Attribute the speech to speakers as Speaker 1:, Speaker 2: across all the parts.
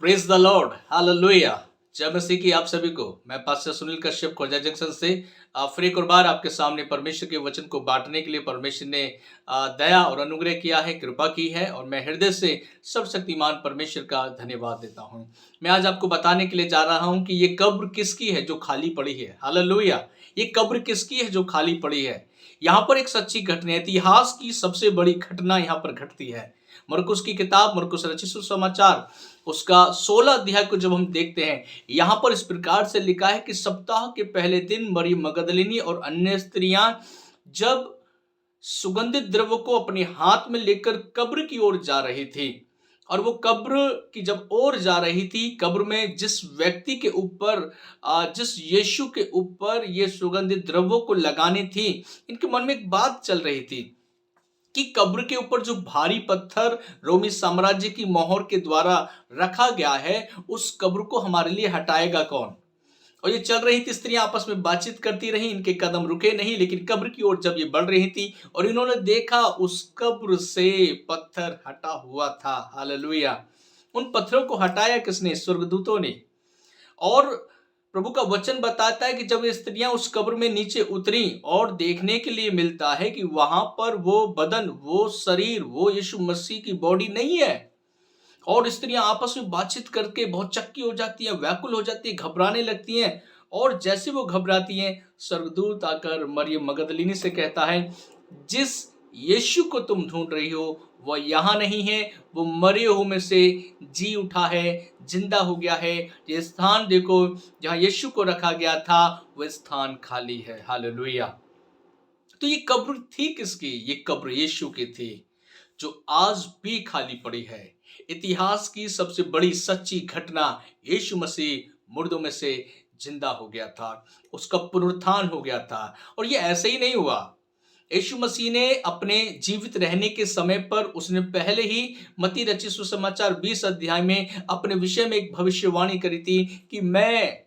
Speaker 1: Praise the Lord, hallelujah. जय मसीह की आप सभी को। मैं पास्टर सुनील कश्यप खोजा जंक्शन से फिर एक और बार आपके सामने परमेश्वर के वचन को बांटने के लिए परमेश्वर ने दया और अनुग्रह किया है, कृपा की है, और मैं हृदय से सर्वशक्तिमान परमेश्वर का धन्यवाद देता हूं। मैं आज आपको बताने के लिए जा रहा हूं कि ये कब्र किसकी है जो खाली पड़ी है। हालेलुया। ये कब्र किसकी है जो खाली पड़ी है। यहाँ पर एक सच्ची घटना, इतिहास की सबसे बड़ी घटना यहाँ पर घटती है। मरकुस की किताब, मरकुस रचित सुसमाचार, उसका 16 अध्याय को जब हम देखते हैं, यहाँ पर इस प्रकार से लिखा है कि सप्ताह के पहले दिन मरियम मगदलिनी और अन्य स्त्रियां जब सुगंधित द्रव्य को अपने हाथ में लेकर कब्र की ओर जा रही थी, और वो कब्र की जब ओर जा रही थी, कब्र में जिस व्यक्ति के ऊपर, जिस यीशु के ऊपर ये सुगंधित द्रव्यों को लगाने थी, इनके मन में एक बात चल रही थी कि कब्र के ऊपर जो भारी पत्थर रोमी साम्राज्य की मोहर के द्वारा रखा गया है, उस कब्र को हमारे लिए हटाएगा कौन। और ये चल रही थी, स्त्रियां आपस में बातचीत करती रही, इनके कदम रुके नहीं, लेकिन कब्र की ओर जब ये बढ़ रही थी और इन्होंने देखा, उस कब्र से पत्थर हटा हुआ था। हालेलुया। उन पत्थरों को हटाया किसने? स्वर्गदूतों ने। और प्रभु का वचन बताता है कि जब ये स्त्रियां उस कब्र में नीचे उतरी और देखने के लिए मिलता है कि वहां पर वो बदन, वो शरीर, वो यीशु मसीह की बॉडी नहीं है। और स्त्रियां आपस में बातचीत करके बहुत चक्की हो जाती हैं, व्याकुल हो जाती है, घबराने लगती हैं। और जैसे वो घबराती हैं, स्वर्गदूत आकर मरियम मगदलिनी से कहता है, जिस यीशु को तुम ढूंढ रही हो वह यहाँ नहीं है, वो मरे हुए में से जी उठा है, जिंदा हो गया है। ये स्थान देखो, जहाँ यीशु को रखा गया था, वह स्थान खाली है। हालेलुया। तो ये कब्र थी किसकी? ये कब्र यीशु की थी, जो आज भी खाली पड़ी है। इतिहास की सबसे बड़ी सच्ची घटना, यीशु मसीह मुर्दों में से जिंदा हो गया था, उसका पुनरुत्थान हो गया था। और ये ऐसे ही नहीं हुआ। यीशु मसीह ने अपने जीवित रहने के समय पर उसने पहले ही मत्ती रचित सुसमाचार 20 अध्याय में अपने विषय में एक भविष्यवाणी करी थी कि मैं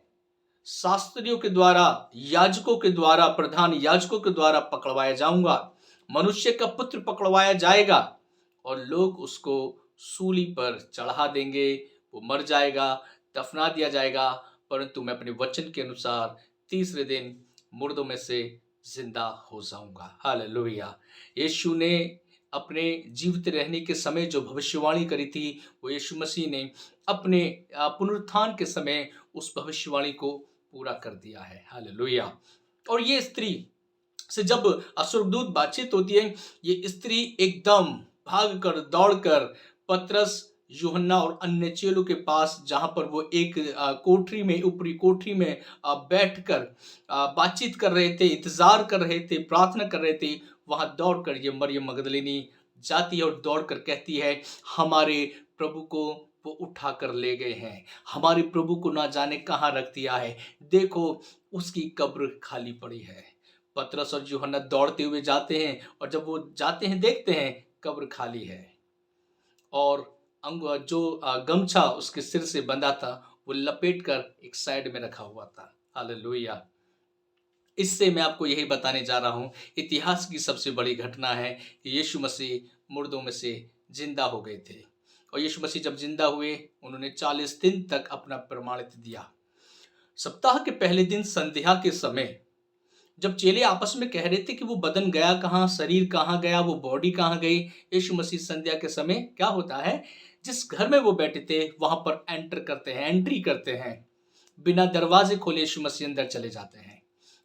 Speaker 1: शास्त्रियों के द्वारा, याजकों के द्वारा, प्रधान याजकों के द्वारा पकड़वाया जाऊंगा, मनुष्य का पुत्र पकड़वाया जाएगा और लोग उसको सूली पर चढ़ा देंगे, वो मर जाएगा, दफना दिया जाएगा, परंतु मैं अपने वचन के अनुसार तीसरे दिन मुर्दों में से जिंदा हो जाऊंगा। हालेलुया। यीशु ने अपने जीवित रहने के समय जो भविष्यवाणी करी थी, वो यीशु मसीह ने अपने पुनरुत्थान के समय उस भविष्यवाणी को पूरा कर दिया है। हालेलुया। और ये स्त्री से जब स्वर्गदूत बातचीत होती है, ये स्त्री एकदम भागकर, दौड़कर पतरस, यूहन्ना और अन्य चेलों के पास, जहां पर वो एक कोठरी में, ऊपरी कोठरी में बैठकर बातचीत कर रहे थे, इंतजार कर रहे थे, प्रार्थना कर रहे थे, वहां दौड़कर ये मरियम मगदलिनी जाती है और दौड़कर कहती है, हमारे प्रभु को वो उठा कर ले गए हैं, हमारे प्रभु को ना जाने कहाँ रख दिया है, देखो उसकी कब्र खाली पड़ी है। पतरस और यूहन्ना दौड़ते हुए जाते हैं, और जब वो जाते हैं देखते हैं कब्र खाली है, और जो गमछा उसके सिर से बंधा था, वो लपेट कर एक साइड में रखा हुआ था। हालेलुया। इससे मैं आपको यही बताने जा रहा हूं, इतिहास की सबसे बड़ी घटना है कि यीशु मसीह मुर्दों में से जिंदा हो गए थे। और यीशु मसीह जब जिंदा हुए, उन्होंने 40 दिन तक अपना प्रमाणित दिया। सप्ताह के पहले दिन संध्या के समय जब चेले आपस में कह रहे थे कि वो बदन गया कहाँ, शरीर कहाँ गया, वो बॉडी कहाँ गई, यीशु मसीह संध्या के समय क्या होता है, जिस घर में वो बैठे थे वहां पर एंट्री करते हैं, बिना दरवाजे खोले यीशु मसीह अंदर चले जाते हैं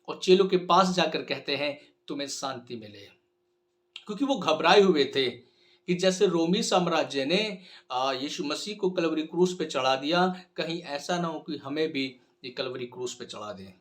Speaker 1: और चेलों के पास जाकर कहते हैं, तुम्हें शांति मिले। क्योंकि वो घबराए हुए थे कि जैसे रोमी साम्राज्य ने यीशु मसीह को कलवरी क्रूस पे चढ़ा दिया, कहीं ऐसा ना हो कि हमें भी ये कलवरी क्रूस पे चढ़ा दें।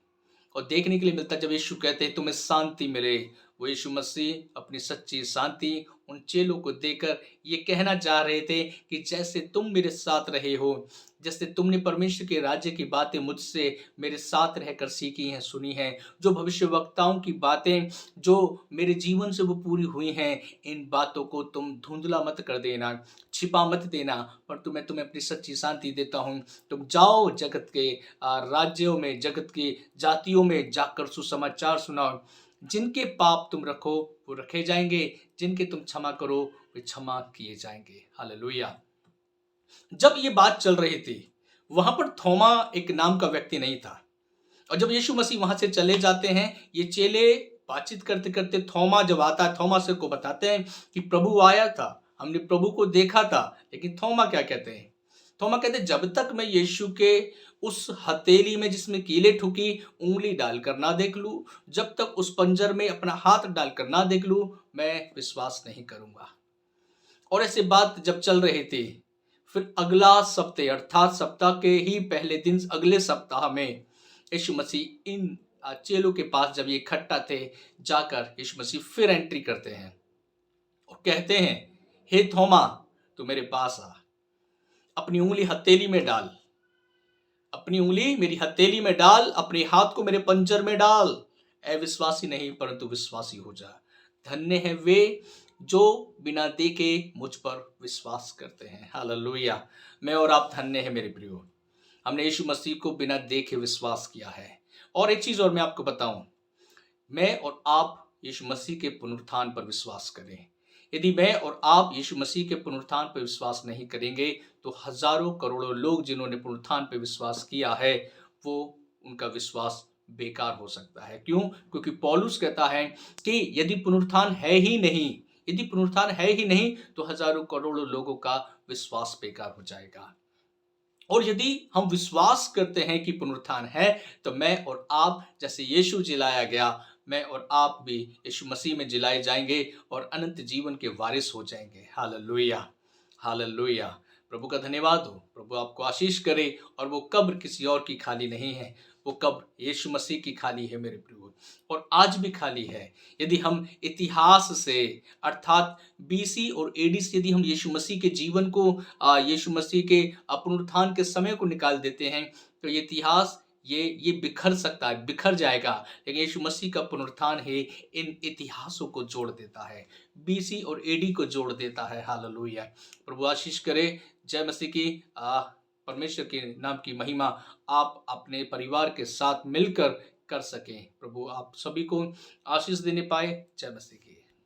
Speaker 1: और देखने के लिए मिलता है, जब यीशु कहते हैं तुम्हें शांति मिले, वो यीशु मसीह अपनी सच्ची शांति उन चेलों को देकर ये कहना चाह रहे थे कि जैसे तुम मेरे साथ रहे हो, जैसे तुमने परमेश्वर के राज्य की बातें मुझसे मेरे साथ रहकर सीखी हैं, सुनी हैं, जो भविष्यवक्ताओं की बातें जो मेरे जीवन से वो पूरी हुई हैं, इन बातों को तुम धुंधला मत कर देना, छिपा मत देना, पर मैं तुम्हें अपनी सच्ची शांति देता हूँ। तुम जाओ जगत के राज्यों में, जगत की जातियों में जाकर सुसमाचार सुनाओ। जिनके पाप तुम रखो वो रखे जाएंगे, जिनके तुम क्षमा करो वे क्षमा किए जाएंगे। हालेलुया। जब ये बात चल रही थी, वहां पर थोमा एक नाम का व्यक्ति नहीं था। और जब यीशु मसीह वहां से चले जाते हैं, ये चेले बातचीत करते करते थोमा जब आता है, थोमा से को बताते हैं कि प्रभु आया था, हमने प्रभु को देखा था। लेकिन थोमा क्या कहते हैं? थोमा कहते हैं, जब तक मैं यीशु के उस हथेली में जिसमें कीले ठुकी उंगली डालकर ना देख लूं, जब तक उस पंजर में अपना हाथ डालकर ना देख लूं, मैं विश्वास नहीं करूंगा। और ऐसी बात जब चल रही थी, फिर अगला सप्ताह अर्थात सप्ताह के ही पहले दिन अगले सप्ताह में यीशु मसीह इन चेलों के पास जब ये इकट्ठा थे, जाकर यीशु मसीह फिर एंट्री करते हैं और कहते हैं, हे थोमा, तू मेरे पास आ, अपनी उंगली हथेली में डाल, अपनी उंगली मेरी हथेली में डाल, अपने हाथ को मेरे पंजर में डाल। अविश्वासी नहीं परंतु विश्वासी हो जा। धन्य है वे जो बिना देखे मुझ पर विश्वास करते हैं। हालेलुया। मैं और आप धन्य है मेरे प्रियो, हमने यीशु मसीह को बिना देखे विश्वास किया है। और एक चीज और मैं आपको बताऊं, मैं और आप यीशु मसीह के पुनरुत्थान पर विश्वास करें। यदि मैं और आप यीशु मसीह के पुनरुत्थान पर विश्वास नहीं करेंगे, तो हजारों करोड़ों लोग जिन्होंने पुनरुत्थान पर विश्वास किया है, वो उनका विश्वास बेकार हो सकता है। क्यों? क्योंकि पौलुस कहता है कि यदि पुनरुत्थान है ही नहीं, यदि पुनरुत्थान है ही नहीं, तो हजारों करोड़ों लोगों का विश्वास बेकार हो जाएगा। और यदि हम विश्वास करते हैं कि पुनरुत्थान है, तो मैं और आप जैसे यीशु जिलाया गया, मैं और आप भी यीशु मसीह में जिलाए जाएंगे और अनंत जीवन के वारिस हो जाएंगे। Hallelujah, hallelujah. प्रभु का धन्यवाद हो। प्रभु आपको आशीष करे। और वो कब्र किसी और की खाली नहीं है, वो कब्र यीशु मसीह की खाली है मेरे प्रभु, और आज भी खाली है। यदि हम इतिहास से अर्थात बीसी और एडी से यदि हम यीशु मसीह के जीवन को, यीशु मसीह के पुनरुत्थान के समय को निकाल देते हैं, तो ये इतिहास ये बिखर सकता है, बिखर जाएगा। लेकिन यीशु मसीह का पुनरुत्थान है इन इतिहासों को जोड़ देता है, बीसी और एडी को जोड़ देता है। हालेलुया। प्रभु आशीष करे। जय मसीह की। परमेश्वर के नाम की महिमा आप अपने परिवार के साथ मिलकर कर सकें। प्रभु आप सभी को आशीष देने पाए। जय मसीह की।